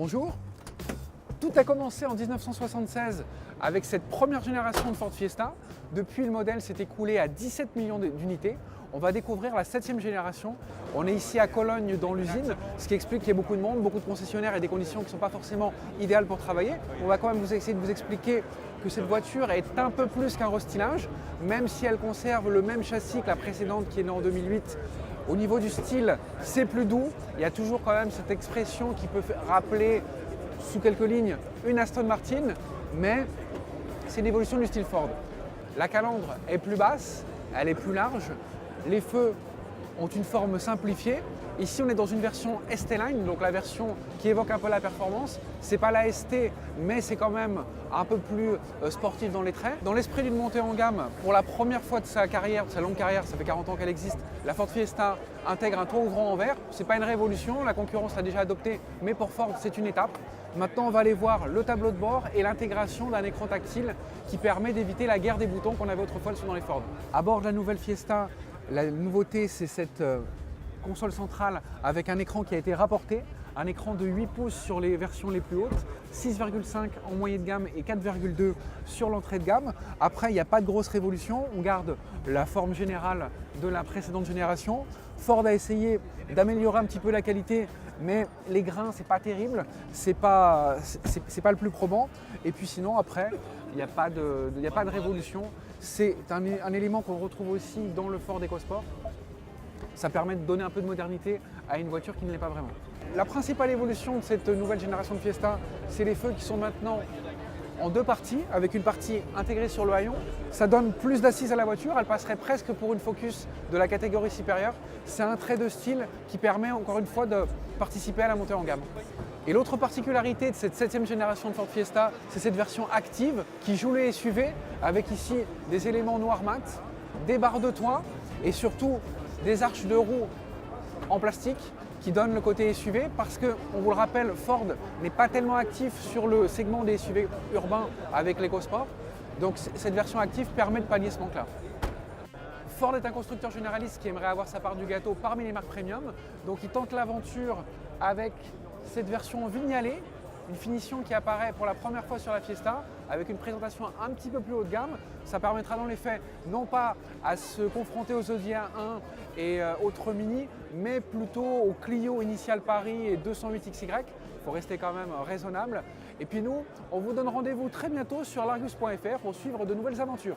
Bonjour. Tout a commencé en 1976 avec cette première génération de Ford Fiesta. Depuis, le modèle s'est écoulé à 17 millions d'unités. On va découvrir la 7e génération. On est ici à Cologne dans l'usine, ce qui explique qu'il y a beaucoup de monde, beaucoup de concessionnaires et des conditions qui ne sont pas forcément idéales pour travailler. On va quand même essayer de vous expliquer que cette voiture est un peu plus qu'un restylage, même si elle conserve le même châssis que la précédente qui est née en 2008. Au niveau du style, c'est plus doux. Il y a toujours quand même cette expression qui peut rappeler, sous quelques lignes, une Aston Martin, mais c'est l'évolution du style Ford. La calandre est plus basse, elle est plus large, les feux ont une forme simplifiée. Ici, on est dans une version ST-Line, donc la version qui évoque un peu la performance. C'est pas la ST, mais c'est quand même un peu plus sportif dans les traits. Dans l'esprit d'une montée en gamme, pour la première fois de sa carrière, de sa longue carrière, ça fait 40 ans qu'elle existe, la Ford Fiesta intègre un toit ouvrant en verre. C'est pas une révolution, la concurrence l'a déjà adopté, mais pour Ford, c'est une étape. Maintenant, on va aller voir le tableau de bord et l'intégration d'un écran tactile qui permet d'éviter la guerre des boutons qu'on avait autrefois dans les Ford. À bord de la nouvelle Fiesta, la nouveauté, c'est cette console centrale avec un écran qui a été rapporté, un écran de 8 pouces sur les versions les plus hautes, 6,5 en moyenne de gamme et 4,2 sur l'entrée de gamme. Après, il n'y a pas de grosse révolution, on garde la forme générale de la précédente génération. Ford a essayé d'améliorer un petit peu la qualité, mais les grains, c'est pas terrible, c'est pas le plus probant. Et puis sinon, après, il n'y a pas de révolution. C'est un élément qu'on retrouve aussi dans le Ford EcoSport. Ça permet de donner un peu de modernité à une voiture qui ne l'est pas vraiment. La principale évolution de cette nouvelle génération de Fiesta, c'est les feux qui sont maintenant en deux parties, avec une partie intégrée sur le haillon. Ça donne plus d'assises à la voiture, elle passerait presque pour une Focus de la catégorie supérieure. C'est un trait de style qui permet encore une fois de participer à la montée en gamme. Et l'autre particularité de cette 7e génération de Ford Fiesta, c'est cette version active qui joue les SUV avec ici des éléments noir mat, des barres de toit et surtout des arches de roue en plastique qui donnent le côté SUV parce que, on vous le rappelle, Ford n'est pas tellement actif sur le segment des SUV urbains avec l'EcoSport. Donc cette version active permet de pallier ce manque-là. Ford est un constructeur généraliste qui aimerait avoir sa part du gâteau parmi les marques premium. Donc il tente l'aventure avec cette version vignalée, une finition qui apparaît pour la première fois sur la Fiesta avec une présentation un petit peu plus haut de gamme. Ça permettra dans les faits non pas à se confronter aux Zodiac 1 et autres Mini, mais plutôt au Clio Initial Paris et 208XY. Il faut rester quand même raisonnable. Et puis nous, on vous donne rendez-vous très bientôt sur l'Argus.fr pour suivre de nouvelles aventures.